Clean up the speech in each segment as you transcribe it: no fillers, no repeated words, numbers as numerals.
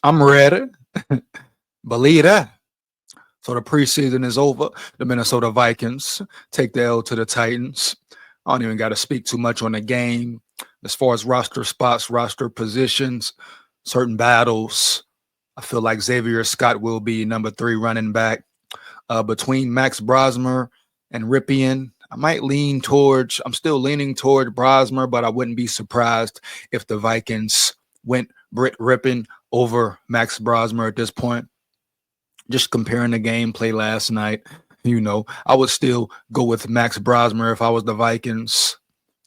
I'm ready. Believe that. So the preseason is over. The Minnesota Vikings take the L to the Titans. I don't even got to speak too much on the game. As far as roster spots, roster positions, certain battles, I feel like Xavier Scott will be number 3 running back. Between Max Brosmer and Ripien, I'm still leaning toward Brosmer, but I wouldn't be surprised if the Vikings went Britt Ripien over Max Brosmer at this point. Just comparing the gameplay last night, I would still go with Max Brosmer if I was the Vikings.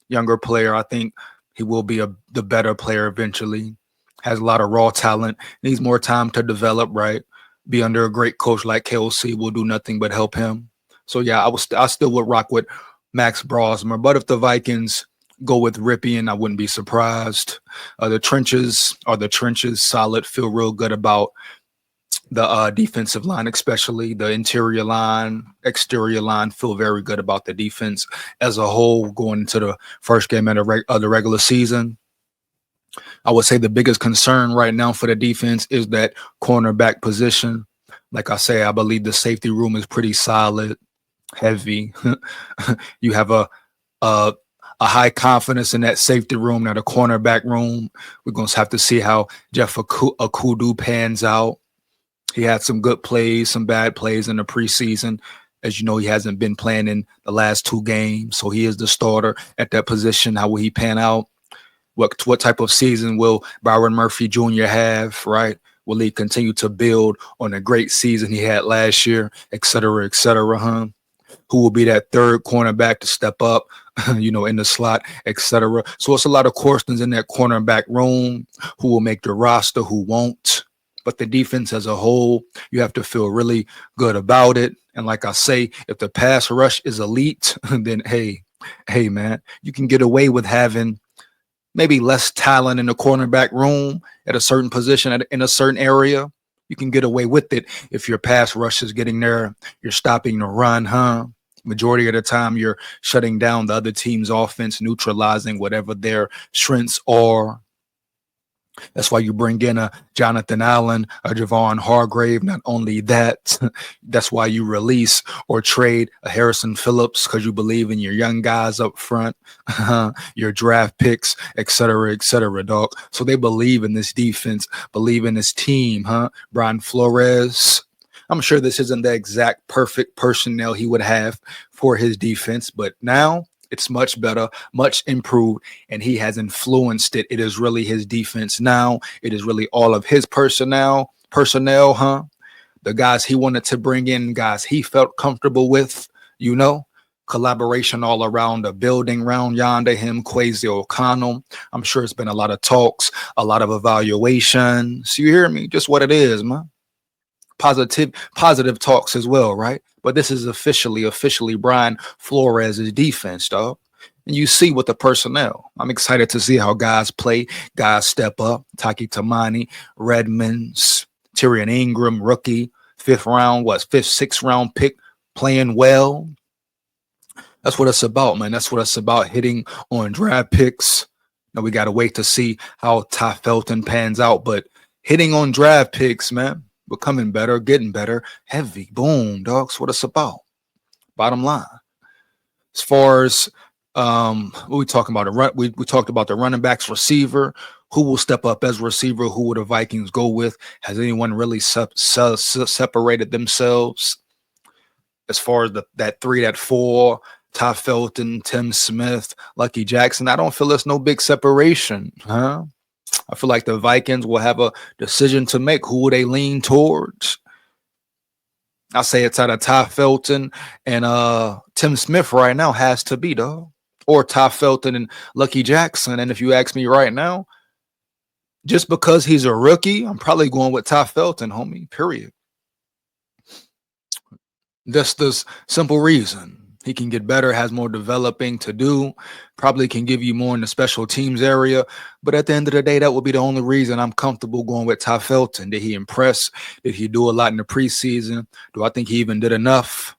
Younger player, I think he will be the better player eventually. Has a lot of raw talent, needs more time to develop, right? Be under a great coach like KLC will do nothing but help him. So yeah, I still would rock with Max Brosmer. But if the Vikings go with Ripien, I wouldn't be surprised. The trenches are the trenches, solid. Feel real good about the defensive line, especially the interior line, exterior line. Feel very good about the defense as a whole going into the first game of the regular season. I would say the biggest concern right now for the defense is that cornerback position. Like I say, I believe the safety room is pretty solid, heavy. You have a high confidence in that safety room. Now the cornerback room, we're going to have to see how Jeff Okudu pans out. He had some good plays, some bad plays in the preseason. As you know, he hasn't been playing in the last 2 games, so he is the starter at that position. How will he pan out? What type of season will Byron Murphy Jr. have, right? Will he continue to build on a great season he had last year, et cetera, huh? Who will be that third cornerback to step up, in the slot, et cetera. So it's a lot of questions in that cornerback room. Who will make the roster, who won't? But the defense as a whole, you have to feel really good about it. And like I say, if the pass rush is elite, then hey, man, you can get away with having maybe less talent in the cornerback room at a certain position in a certain area. You can get away with it if your pass rush is getting there. You're stopping the run, huh? Majority of the time, you're shutting down the other team's offense, neutralizing whatever their strengths are. That's why you bring in a Jonathan Allen, a Javon Hargrave. Not only that, that's why you release or trade a Harrison Phillips because you believe in your young guys up front, your draft picks, et cetera, dog. So they believe in this defense, believe in this team, huh? Brian Flores. I'm sure this isn't the exact perfect personnel he would have for his defense, but now it's much better, much improved, and he has influenced it. It is really his defense now. It is really all of his personnel, huh? The guys he wanted to bring in, guys he felt comfortable with, collaboration all around the building round yonder, him, Kwesi O'Connell. I'm sure it's been a lot of talks, a lot of evaluations. You hear me? Just what it is, man. Positive talks as well, right? But this is officially Brian Flores' defense, dog. And you see with the personnel. I'm excited to see how guys play, guys step up. Taki Tamani, Redmonds, Tyrion Ingram, rookie, 6th round pick, playing well. That's what it's about, man. That's what it's about, hitting on draft picks. Now we got to wait to see how Ty Felton pans out, but hitting on draft picks, man. Becoming better, getting better, heavy, boom, dogs. What it's about. Bottom line, as far as what we talking about, we talked about the running backs, receiver. Who will step up as receiver? Who will the Vikings go with? Has anyone really separated themselves? As far as that 3, that 4, Ty Felton, Tim Smith, Lucky Jackson, I don't feel there's no big separation, huh? I feel like the Vikings will have a decision to make. Who will they lean towards? I say it's out of Ty Felton and Tim Smith right now has to be, though. Or Ty Felton and Lucky Jackson. And if you ask me right now, just because he's a rookie, I'm probably going with Ty Felton, homie, period. That's the simple reason. He can get better, has more developing to do, probably can give you more in the special teams area. But at the end of the day, that will be the only reason I'm comfortable going with Ty Felton. Did he impress? Did he do a lot in the preseason? Do I think he even did enough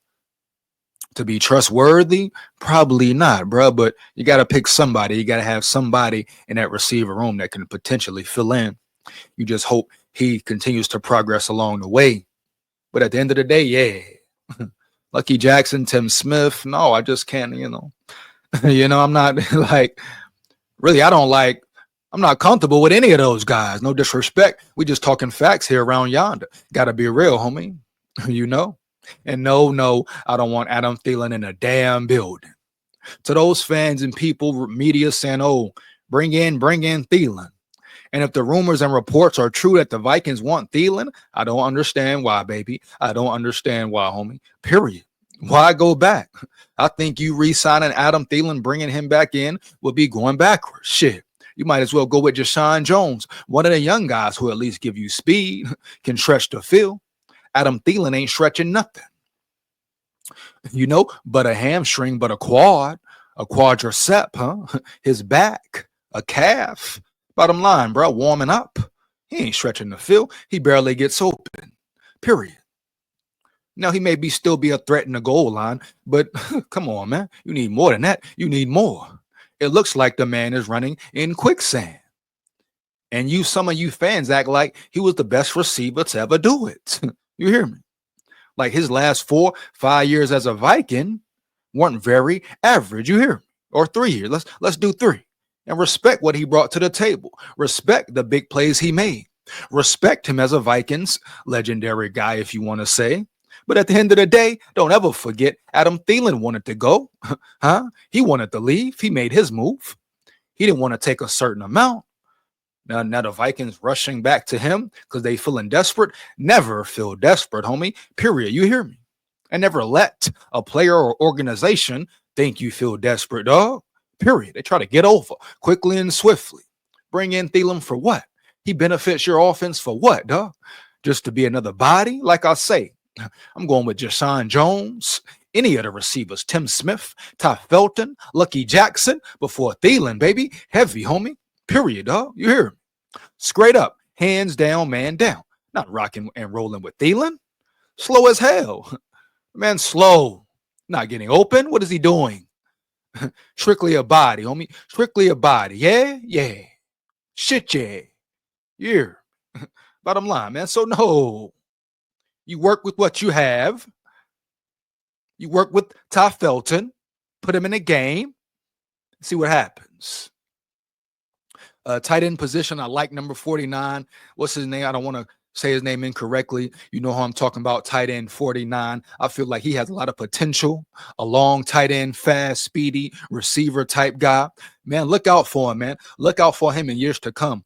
to be trustworthy? Probably not, bro. But you got to pick somebody. You got to have somebody in that receiver room that can potentially fill in. You just hope he continues to progress along the way. But at the end of the day, yeah. Lucky Jackson, Tim Smith. No, I just can't, I'm not like, really, I'm not comfortable with any of those guys. No disrespect. We just talking facts here around yonder. Gotta be real, homie. And no, I don't want Adam Thielen in a damn building. To those fans and people, media saying, oh, bring in Thielen. And if the rumors and reports are true that the Vikings want Thielen, I don't understand why, baby. I don't understand why, homie. Period. Why go back? I think you re-signing Adam Thielen, bringing him back in, would be going backwards. Shit. You might as well go with Deshaun Jones, one of the young guys who at least give you speed, can stretch the field. Adam Thielen ain't stretching nothing. But a hamstring, but a quadricep, huh? His back, a calf. Bottom line, bro, warming up. He ain't stretching the field. He barely gets open. Period. Now, he may still be a threat in the goal line, but come on, man. You need more than that. You need more. It looks like the man is running in quicksand. And some of you fans act like he was the best receiver to ever do it. You hear me? Like his last 4-5 years as a Viking weren't very average. You hear me? Or 3 years. Let's do 3. And respect what he brought to the table. Respect the big plays he made. Respect him as a Vikings legendary guy, if you want to say. But at the end of the day, don't ever forget Adam Thielen wanted to go. He wanted to leave. He made his move. He didn't want to take a certain amount. Now the Vikings rushing back to him because they feeling desperate. Never feel desperate, homie. Period. You hear me? And never let a player or organization think you feel desperate, dog. Period. They try to get over quickly and swiftly. Bring in Thielen for what? He benefits your offense for what, dog? Just to be another body? Like I say, I'm going with Deshaun Jones, any of the receivers, Tim Smith, Ty Felton, Lucky Jackson, before Thielen, baby. Heavy, homie. Period, dog. You hear me? Straight up, hands down, man down. Not rocking and rolling with Thielen. Slow as hell. Man, slow. Not getting open. What is he doing? Strictly a body, homie. Strictly a body. Yeah. Shit, yeah. Yeah. Bottom line, man. So no. You work with what you have. You work with Ty Felton. Put him in a game. See what happens. Tight end position, I like number 49. What's his name? I don't want to say his name incorrectly. You know how I'm talking about, tight end 49. I feel like he has a lot of potential. A long tight end, fast, speedy, receiver type guy. Man, look out for him, man. Look out for him in years to come.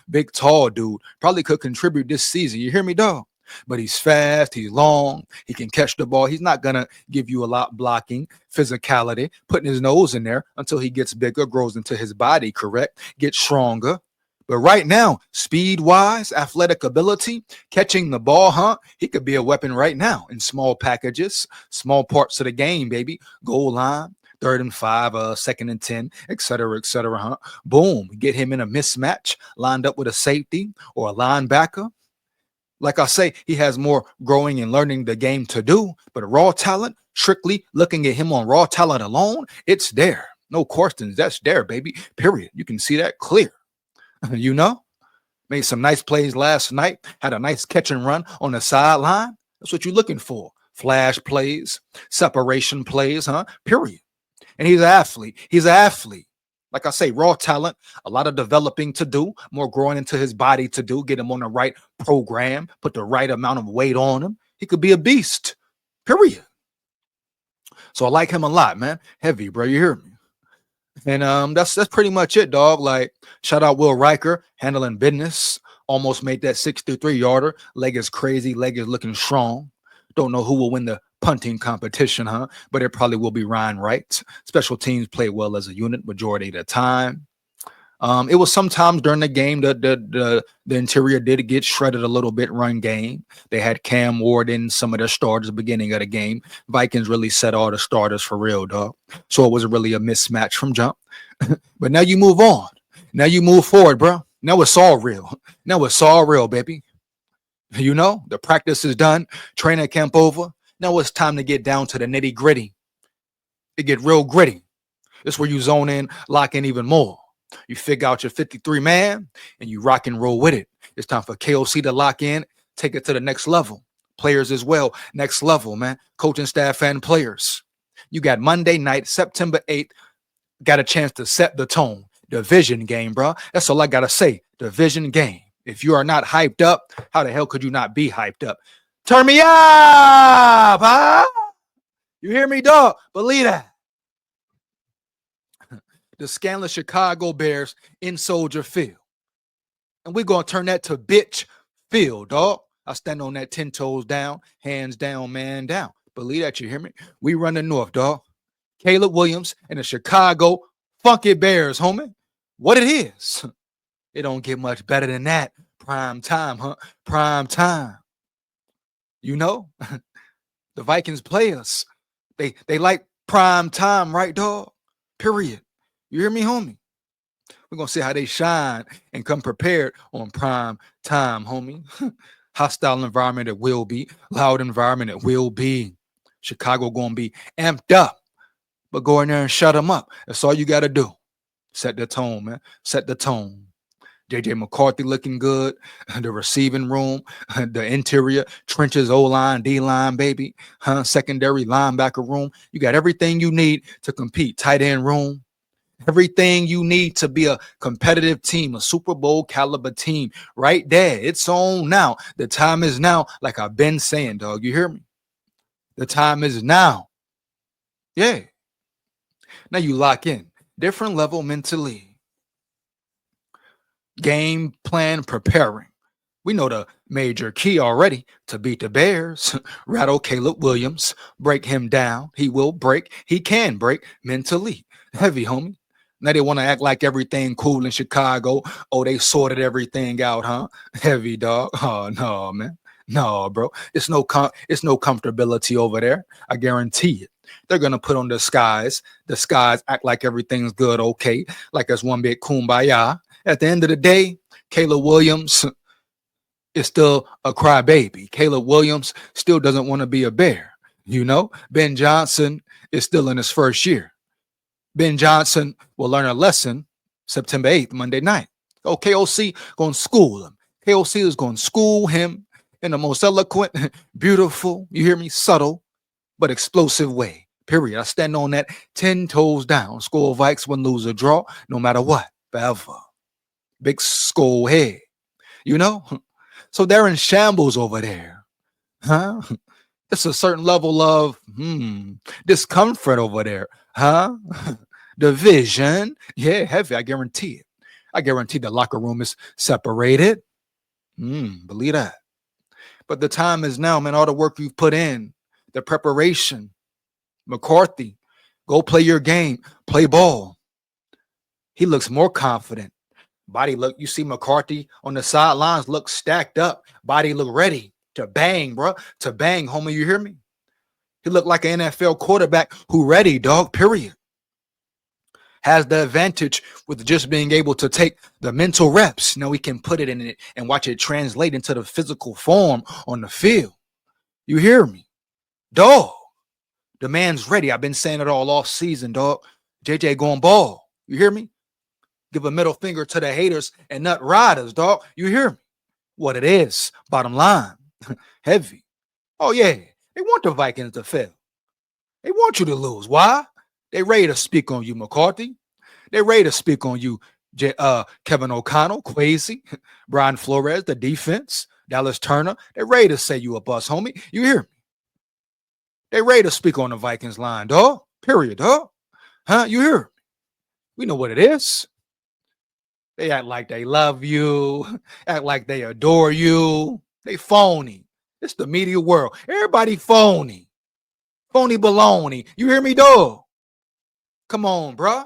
Big, tall dude. Probably could contribute this season. You hear me, dog? But he's fast, he's long, he can catch the ball. He's not going to give you a lot blocking, physicality, putting his nose in there until he gets bigger, grows into his body, correct, gets stronger. But right now, speed-wise, athletic ability, catching the ball, he could be a weapon right now in small packages, small parts of the game, baby. Goal line, 3rd and 5, 2nd and 10, et cetera, Boom, get him in a mismatch, lined up with a safety or a linebacker. Like I say, he has more growing and learning the game to do, but raw talent, strictly looking at him on raw talent alone, it's there. No questions, that's there, baby, period. You can see that clear. Made some nice plays last night, had a nice catch and run on the sideline. That's what you're looking for. Flash plays, separation plays, period. And he's an athlete. Like I say, raw talent, a lot of developing to do, more growing into his body to do, get him on the right program, put the right amount of weight on him. He could be a beast, period. So I like him a lot, man. Heavy, bro, you hear me? And that's pretty much it, dog. Like, shout out Will Riker, handling business. Almost made that 63-yarder. Leg is crazy. Leg is looking strong. Don't know who will win the punting competition, but it probably will be Ryan Wright. Special teams play well as a unit majority of the time. It was sometimes during the game the interior did get shredded a little bit run game. They had Cam Ward in some of their starters at the beginning of the game. Vikings really set all the starters for real, dog. So it wasn't really a mismatch from jump. But now you move on. Now you move forward, bro. Now it's all real. Now it's all real, baby. The practice is done. Training camp over. Now it's time to get down to the nitty-gritty. It get real gritty. It's where you zone in, lock in even more. You figure out your 53 man and you rock and roll with it. It's time for KOC to lock in, take it to the next level. Players as well, next level, man. Coaching staff and players. You got Monday night, September 8th, got a chance to set the tone. Division game, bro. That's all I got to say. Division game. If you are not hyped up, how the hell could you not be hyped up? Turn me up, huh? You hear me, dog? Believe that. The scandalous Chicago Bears in Soldier Field. And we're going to turn that to bitch field, dog. I stand on that 10 toes down, hands down, man down. Believe that, you hear me? We run the North, dog. Caleb Williams and the Chicago Funky Bears, homie. What it is. It don't get much better than that. Prime time, huh? Prime time. You know, the Vikings players, they like prime time, right, dog? Period. You hear me, homie? We're going to see how they shine and come prepared on prime time, homie. Hostile environment it will be. Loud environment it will be. Chicago going to be amped up. But go in there and shut them up. That's all you got to do. Set the tone, man. Set the tone. J.J. McCarthy looking good. The receiving room. The interior. Trenches, O-line, D-line, baby. Secondary linebacker room. You got everything you need to compete. Tight end room. Everything you need to be a competitive team, a Super Bowl caliber team, right there. It's on now. The time is now, like I've been saying, dog. You hear me? The time is now. Yeah. Now you lock in. Different level mentally. Game plan preparing. We know the major key already to beat the Bears. Rattle Caleb Williams. Break him down. He will break. He can break mentally. Heavy, homie. Now they want to act like everything cool in Chicago. Oh, they sorted everything out, huh? Heavy, dog. Oh, no, man. No, bro. It's no comfortability over there. I guarantee it. They're going to put on disguise. Disguise, act like everything's good, okay? Like it's one big kumbaya. At the end of the day, Caleb Williams is still a crybaby. Caleb Williams still doesn't want to be a Bear. You know, Ben Johnson is still in his first year. Ben Johnson will learn a lesson September 8th, Monday night. Oh, KOC going to school him. KOC is going to school him in the most eloquent, beautiful, you hear me, subtle, but explosive way. Period. I stand on that 10 toes down. SKOL Vikes win, lose, or draw, no matter what, forever. Big SKOL head, you know? So they're in shambles over there. Huh? It's a certain level of discomfort over there. Huh? Division. Yeah, heavy. I guarantee it. I guarantee the locker room is separated. Believe that. But the time is now, man. All the work you've put in, the preparation. McCarthy, go play your game. Play ball. He looks more confident. Body look, you see McCarthy on the sidelines look stacked up. Body look ready to bang, bro. To bang, homie. You hear me? He looked like an NFL quarterback who ready, dog, period. Has the advantage with just being able to take the mental reps. Now we can put it in it and watch it translate into the physical form on the field. You hear me? Dog. The man's ready. I've been saying it all off season, dog. JJ going ball. You hear me? Give a middle finger to the haters and nut riders, dog. You hear me? What it is. Bottom line. Heavy. Oh, yeah. They want the Vikings to fail. They want you to lose. Why? They ready to speak on you, McCarthy. They ready to speak on you, Kevin O'Connell, Quasi, Brian Flores, the defense, Dallas Turner. They ready to say you a bust, homie. You hear me? They ready to speak on the Vikings line, dog. Period, dog. Huh? You hear me? We know what it is. They act like they love you, act like they adore you. They phony. It's the media world. Everybody phony. Phony baloney. You hear me, dog? Come on, bro.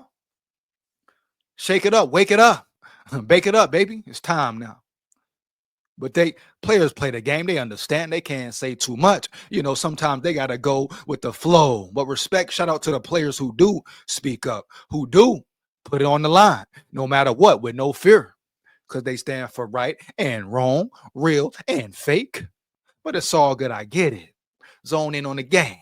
Shake it up. Wake it up. Bake it up, baby. It's time now. But players play the game. They understand. They can't say too much. You know, sometimes they got to go with the flow. But respect, shout out to the players who do speak up, who do put it on the line, no matter what, with no fear, because they stand for right and wrong, real and fake. But it's all good. I get it. Zone in on the game.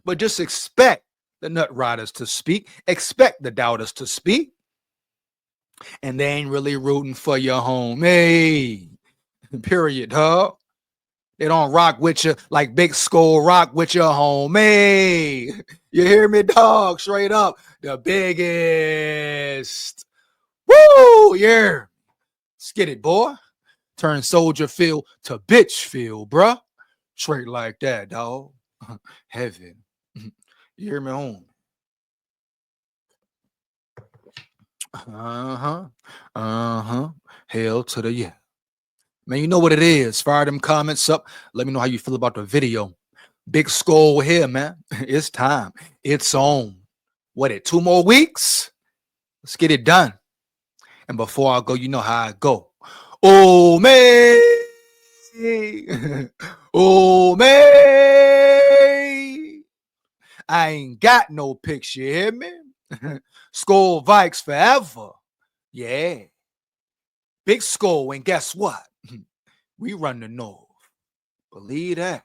But just expect the nut riders to speak. Expect the doubters to speak. and they ain't really rooting for your home. Hey, period, dog. They don't rock with you like Big SKOL rock with your home. Hey, you hear me, dog? Straight up, the biggest. Woo, yeah. Let's get it, boy. Turn Soldier Field to bitch field, bruh. Straight like that, dog. Heaven. You hear me, home? Uh-huh. Uh-huh. Hell to the yeah. Man, you know what it is. Fire them comments up. Let me know how you feel about the video. Big SKOL here, man. It's time. It's on. What, 2 more weeks? Let's get it done. And before I go, you know how I go. Oh, man. Oh, man. I ain't got no picture, you hear me? SKOL Vikes forever. Yeah. Big SKOL, and guess what? We run the North. Believe that.